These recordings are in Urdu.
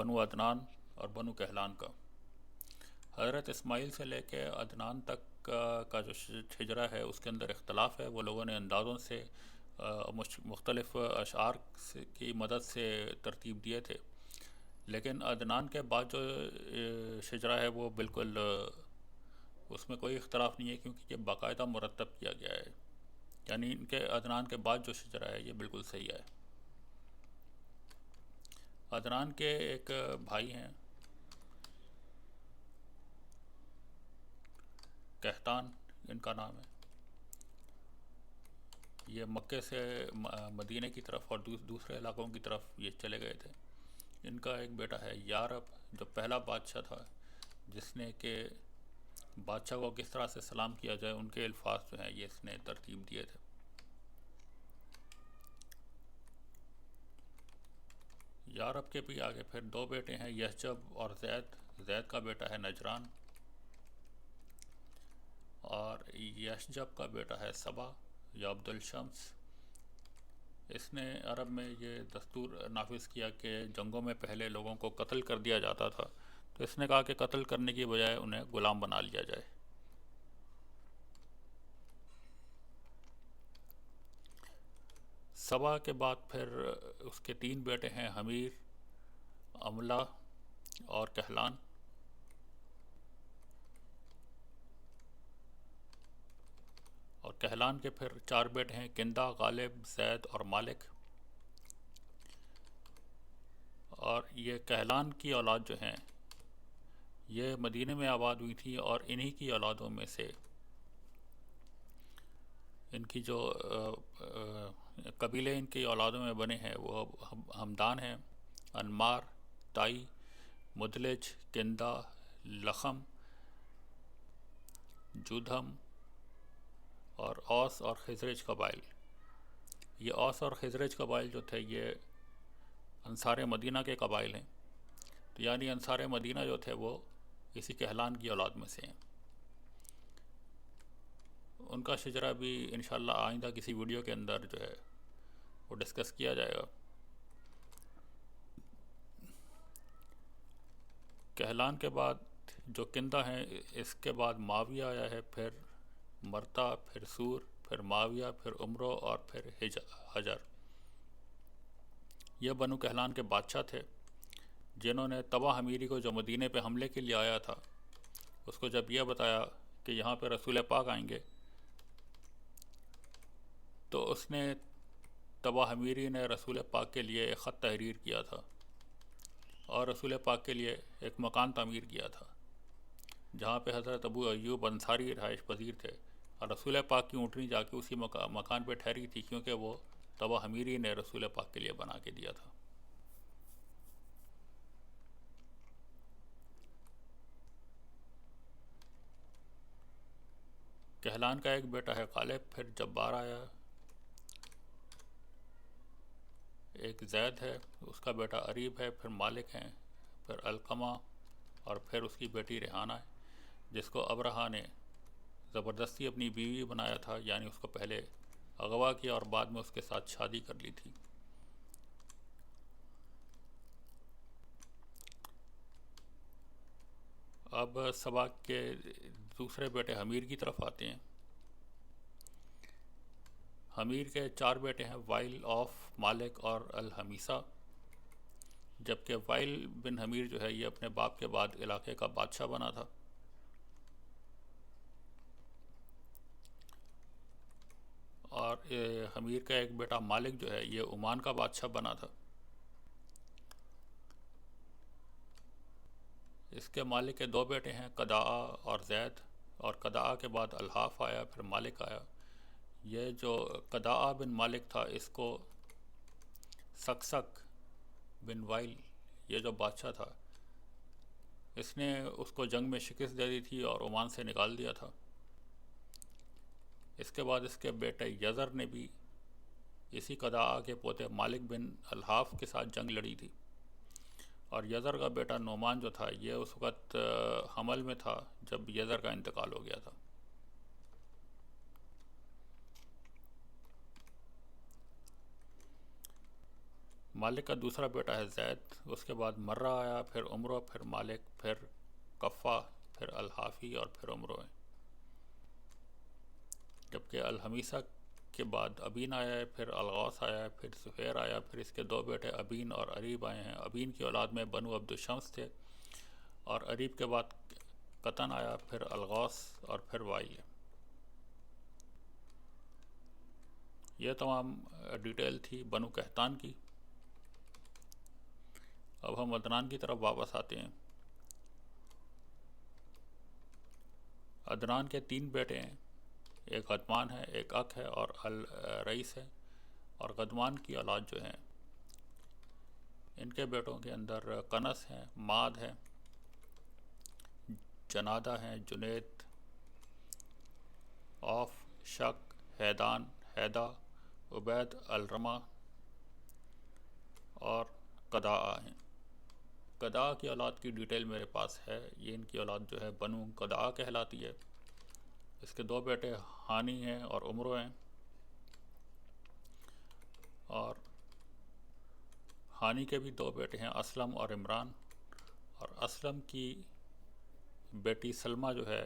بنو عدنان اور بنو کہلان کا۔ حضرت اسماعیل سے لے کے عدنان تک کا جو ہجرہ ہے اس کے اندر اختلاف ہے۔ وہ لوگوں نے اندازوں سے مختلف اشعار کی مدد سے ترتیب دیے تھے، لیکن عدنان کے بعد جو شجرہ ہے وہ بالکل اس میں کوئی اختلاف نہیں ہے، کیونکہ یہ باقاعدہ مرتب کیا گیا ہے، یعنی ان کے عدنان کے بعد جو شجرہ ہے یہ بالکل صحیح ہے۔ عدنان کے ایک بھائی ہیں قحطان ان کا نام ہے، یہ مکے سے مدینہ کی طرف اور دوسرے علاقوں کی طرف یہ چلے گئے تھے۔ ان کا ایک بیٹا ہے یارب، جو پہلا بادشاہ تھا جس نے کہ بادشاہ کو کس طرح سے سلام کیا جائے ان کے الفاظ جو ہیں یہ اس نے ترتیب دیے تھے۔ یارب کے بھی آگے پھر دو بیٹے ہیں، یحجب اور زید۔ زید کا بیٹا ہے نجران، اور یحجب کا بیٹا ہے سبا یا عبد الشمس۔ اس نے عرب میں یہ دستور نافذ کیا کہ جنگوں میں پہلے لوگوں کو قتل کر دیا جاتا تھا، تو اس نے کہا کہ قتل کرنے کی بجائے انہیں غلام بنا لیا جائے۔ سبا کے بعد پھر اس کے تین بیٹے ہیں، حمیر، املا اور کہلان۔ اور کہلان کے پھر چار بیٹے ہیں، کندہ، غالب، زید اور مالک۔ اور یہ کہلان کی اولاد جو ہیں یہ مدینہ میں آباد ہوئی تھی، اور انہی کی اولادوں میں سے ان کی جو قبیلے ان کی اولادوں میں بنے ہیں وہ ہمدان ہیں، انمار، تائی، مدلج، کندہ، لخم، جودھم اور اوس اور خزرج قبائل۔ یہ اوس اور خزرج قبائل جو تھے یہ انصار مدینہ کے قبائل ہیں، تو یعنی انصار مدینہ جو تھے وہ اسی کہلان کی اولاد میں سے ہیں۔ ان کا شجرہ بھی انشاءاللہ آئندہ کسی ویڈیو کے اندر جو ہے وہ ڈسکس کیا جائے گا۔ کہلان کے بعد جو کندہ ہیں اس کے بعد معاویہ آیا ہے، پھر مرتا، پھر سور، پھر معاویہ، پھر عمرو اور پھر حجر۔ یہ بنو کہلان کے بادشاہ تھے جنہوں نے طبع حمیری کو جو مدینہ پہ حملے کے لیے آیا تھا اس کو جب یہ بتایا کہ یہاں پہ رسول پاک آئیں گے، تو اس نے طبع حمیری نے رسول پاک کے لیے ایک خط تحریر کیا تھا اور رسول پاک کے لیے ایک مکان تعمیر کیا تھا جہاں پہ حضرت ابو ایوب انصاری رہائش پذیر تھے، اور رسول پاک کی اونٹنی جا کے اسی مکان پہ ٹھہری تھی، کیونکہ وہ طبع حمیری نے رسول پاک کے لیے بنا کے دیا تھا۔ کہلان کا ایک بیٹا ہے غالب، پھر جبار آیا، ایک زید ہے، اس کا بیٹا عریب ہے، پھر مالک ہیں، پھر علقمہ، اور پھر اس کی بیٹی ریحانہ ہے جس کو ابرہہ نے زبردستی اپنی بیوی بنایا تھا، یعنی اس کو پہلے اغوا کیا اور بعد میں اس کے ساتھ شادی کر لی تھی۔ اب سبا کے دوسرے بیٹے حمیر کی طرف آتے ہیں۔ حمیر کے چار بیٹے ہیں، وائل، اوف، مالک اور الحمیسہ، جبکہ وائل بن حمیر جو ہے یہ اپنے باپ کے بعد علاقے کا بادشاہ بنا تھا۔ اور حمیر کا ایک بیٹا مالک جو ہے یہ عمان کا بادشاہ بنا تھا۔ اس کے مالک کے دو بیٹے ہیں، قداء اور زید، اور قداء کے بعد الحاف آیا، پھر مالک آیا۔ یہ جو قداء بن مالک تھا اس کو سکسک بن وائل، یہ جو بادشاہ تھا، اس نے اس کو جنگ میں شکست دے دی تھی اور عمان سے نکال دیا تھا۔ اس کے بعد اس کے بیٹے یزر نے بھی اسی قداء کے پوتے مالک بن الحاف کے ساتھ جنگ لڑی تھی، اور یزر کا بیٹا نعمان جو تھا یہ اس وقت حمل میں تھا جب یزر کا انتقال ہو گیا تھا۔ مالک کا دوسرا بیٹا ہے زید، اس کے بعد مرہ آیا، پھر عمرو، پھر مالک، پھر کفا، پھر الحافی اور پھر عمرو ہے. جبکہ الحمیسہ کے بعد ابین آیا ہے، پھر الغوث آیا ہے، پھر زہیر آیا، پھر اس کے دو بیٹے ابین اور اریب آئے ہیں. ابین کی اولاد میں بنو عبد الشمس تھے، اور اریب کے بعد قطن آیا، پھر الغوث اور پھر وائل. یہ تمام ڈیٹیل تھی بنو قحطان کی. اب ہم عدنان کی طرف واپس آتے ہیں. عدنان کے 3 بیٹے ہیں، ایک غدمان ہے، ایک اک ہے اور الرئیس ہے. اور غدمان کی اولاد جو ہیں، ان کے بیٹوں کے اندر قنس ہیں، ماد ہیں، جنادہ ہیں، جنید، اوف، شک، حیدان، حیدہ، عبید، الرمہ اور قداء ہیں. قداء کی اولاد کی ڈیٹیل میرے پاس ہے. یہ ان کی اولاد جو ہے بنو قداء کہلاتی ہے. اس کے 2 بیٹے ہانی ہیں اور عمرو ہیں. اور ہانی کے بھی 2 بیٹے ہیں، اسلم اور عمران. اور اسلم کی بیٹی سلمہ جو ہے،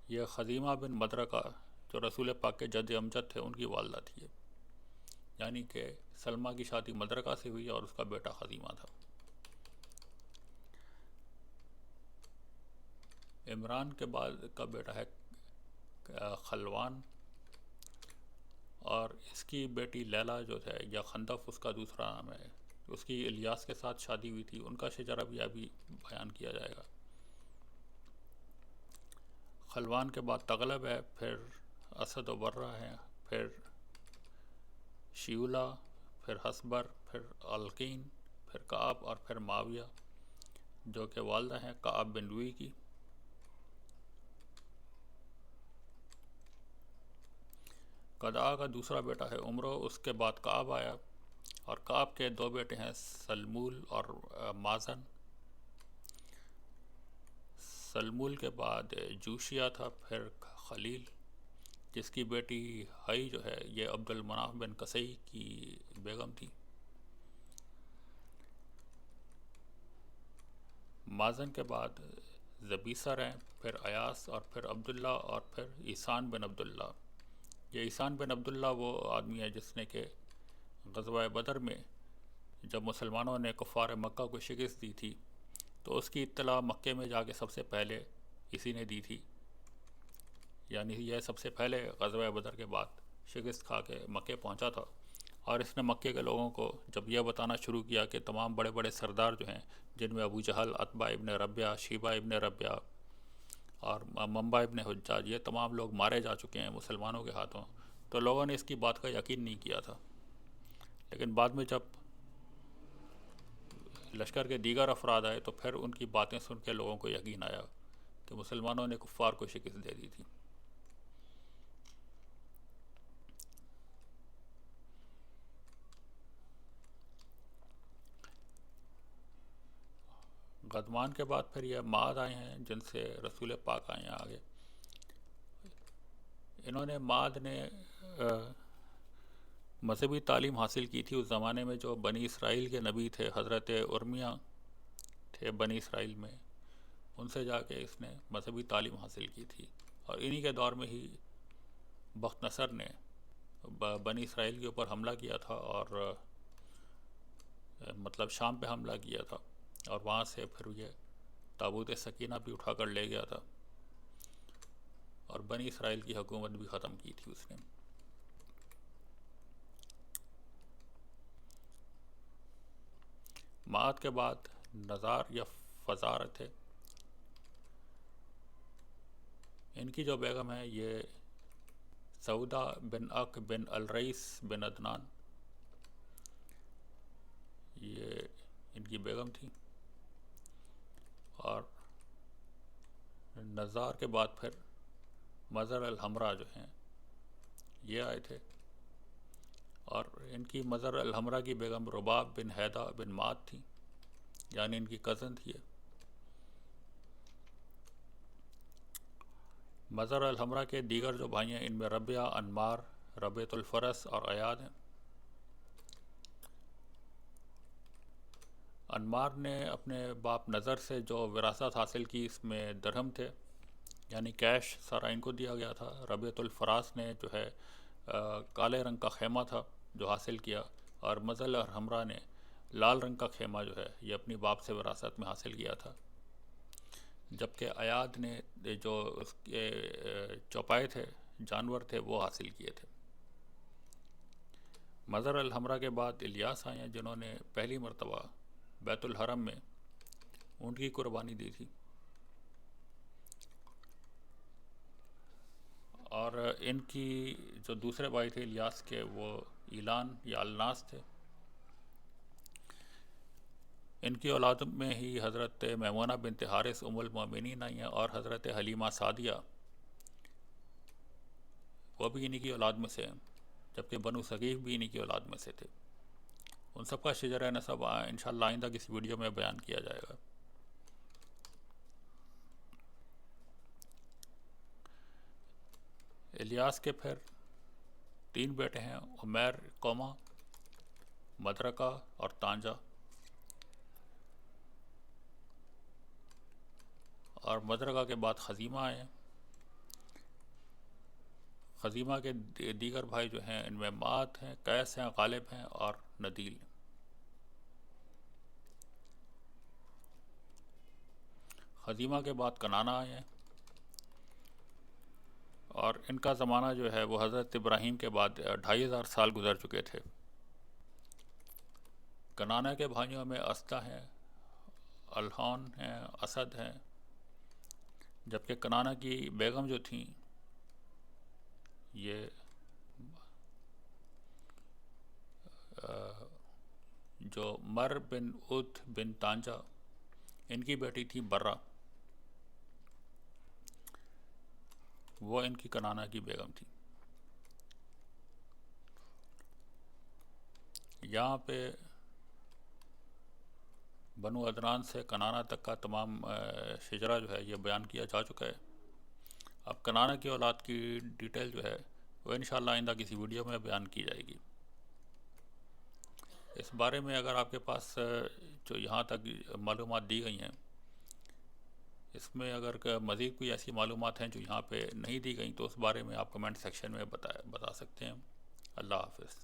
یہ خزیمہ بن مدرکہ جو رسول پاک کے جد امجد تھے ان کی والدہ تھی. یعنی کہ سلمہ کی شادی مدرکہ سے ہوئی اور اس کا بیٹا خزیمہ تھا. عمران کے بعد کا بیٹا ہے خلوان، اور اس کی بیٹی لیلہ جو ہے یا خندف اس کا دوسرا نام ہے، اس کی الیاس کے ساتھ شادی ہوئی تھی. ان کا شجرہ بھی ابھی بیان کیا جائے گا. خلوان کے بعد تغلب ہے، پھر اسد و برہ ہے، پھر شیولہ، پھر حسبر، پھر القین، پھر کعب اور پھر معاویہ جو کہ والدہ ہیں کعب بن لوئی کی. قداء کا دوسرا بیٹا ہے عمرو، اس کے بعد کعب آیا. اور کعب کے 2 بیٹے ہیں سلمول اور مازن. سلمول کے بعد جوشیہ تھا، پھر خلیل جس کی بیٹی ہئی جو ہے یہ عبد المناف بن قصی کی بیگم تھی. مازن کے بعد زبیسر ہیں، پھر ایاس اور پھر عبداللہ اور پھر عیسان بن عبداللہ. یہ عیسان بن عبداللہ وہ آدمی ہے جس نے کہ غزوہ بدر میں جب مسلمانوں نے کفار مکہ کو شکست دی تھی تو اس کی اطلاع مکے میں جا کے سب سے پہلے اسی نے دی تھی. یعنی یہ سب سے پہلے غزوہ بدر کے بعد شکست کھا کے مکے پہنچا تھا. اور اس نے مکے کے لوگوں کو جب یہ بتانا شروع کیا کہ تمام بڑے بڑے سردار جو ہیں، جن میں ابو جہل، عتبہ ابن ربیعہ، شیبہ ابن ربیعہ اور منبع ابن حجاج، یہ تمام لوگ مارے جا چکے ہیں مسلمانوں کے ہاتھوں، تو لوگوں نے اس کی بات کا یقین نہیں کیا تھا. لیکن بعد میں جب لشکر کے دیگر افراد آئے تو پھر ان کی باتیں سن کے لوگوں کو یقین آیا کہ مسلمانوں نے کفار کو شکست دے دی تھی. غدمان کے بعد پھر یہ معاد آئے ہیں جن سے رسول پاک آئے ہیں آگے. انہوں نے معاد نے مذہبی تعلیم حاصل کی تھی اس زمانے میں. جو بنی اسرائیل کے نبی تھے حضرت ارمیہ تھے بنی اسرائیل میں، ان سے جا کے اس نے مذہبی تعلیم حاصل کی تھی. اور انہی کے دور میں ہی بخت نصر نے بنی اسرائیل کے اوپر حملہ کیا تھا، اور مطلب شام پہ حملہ کیا تھا، اور وہاں سے پھر یہ تابوت سکینہ بھی اٹھا کر لے گیا تھا، اور بنی اسرائیل کی حکومت بھی ختم کی تھی اس نے. معاد کے بعد نزار یا فزار تھے. ان کی جو بیگم ہے یہ سعودہ بن اک بن الرئیس بن عدنان، یہ ان کی بیگم تھی. اور نزار کے بعد پھر مظہر الحمراء جو ہیں یہ آئے تھے، اور ان کی مظہر الحمراء کی بیگم رباب بن حیدہ بن معاد تھی، یعنی ان کی کزن تھی. مظہر الحمراء کے دیگر جو بھائی ہیں ان میں ربیعہ، انمار، ربیعۃ الفرس اور ایاد ہیں. انمار نے اپنے باپ نظر سے جو وراثت حاصل کی اس میں درہم تھے، یعنی کیش سارا ان کو دیا گیا تھا۔ ربیعۃ الفراس نے جو ہے کالے رنگ کا خیمہ تھا جو حاصل کیا، اور مظل اور ہمرا نے لال رنگ کا خیمہ جو ہے یہ اپنی باپ سے وراثت میں حاصل کیا تھا، جبکہ ایاد نے جو اس کے چوپائے تھے، جانور تھے، وہ حاصل کیے تھے۔ مظہر الحمرا کے بعد الیاس آئے ہیں جنہوں نے پہلی مرتبہ بیت الحرم میں اونٹ کی قربانی دی تھی، اور ان کی جو دوسرے بھائی تھے الیاس کے وہ ایلان یا الناس تھے۔ ان کی اولاد میں ہی حضرت میمونہ بنت حارث ام المومنین آئی ہیں، اور حضرت حلیمہ سعدیہ وہ بھی انہی کی اولاد میں سے ہیں، جبکہ بنو ثقیف بھی انہی کی اولاد میں سے تھے۔ ان سب کا شجرہ نسب انشاءاللہ آئندہ کسی ویڈیو میں بیان کیا جائے گا۔ الیاس کے پھر 3 بیٹے ہیں، عمیر، قوما، مدرکہ اور تانجا، اور مدرکہ کے بعد خزیمہ آئے ہیں۔ خزیمہ کے دیگر بھائی جو ہیں ان میں معد ہیں، قیس ہیں، غالب ہیں اور ندیل۔ خزیمہ کے بعد کنانہ آئے ہیں، اور ان کا زمانہ جو ہے وہ حضرت ابراہیم کے بعد 2500 سال گزر چکے تھے۔ کنانہ کے بھائیوں میں اسدہ ہیں، الہون ہیں، اسد ہیں، جبکہ کنانہ کی بیگم جو تھیں یہ جو مر بن ات بن تانجا، ان کی بیٹی تھی برہ، وہ ان کی کنانہ کی بیگم تھی۔ یہاں پہ بنو عدنان سے کنانہ تک کا تمام شجرہ جو ہے یہ بیان کیا جا چکا ہے۔ اب کنانہ کی اولاد کی ڈیٹیل جو ہے وہ انشاءاللہ آئندہ کسی ویڈیو میں بیان کی جائے گی۔ اس بارے میں اگر آپ کے پاس جو یہاں تک معلومات دی گئی ہیں، اس میں اگر مزید کوئی ایسی معلومات ہیں جو یہاں پہ نہیں دی گئیں تو اس بارے میں آپ کمنٹ سیکشن میں بتا سکتے ہیں۔ اللہ حافظ۔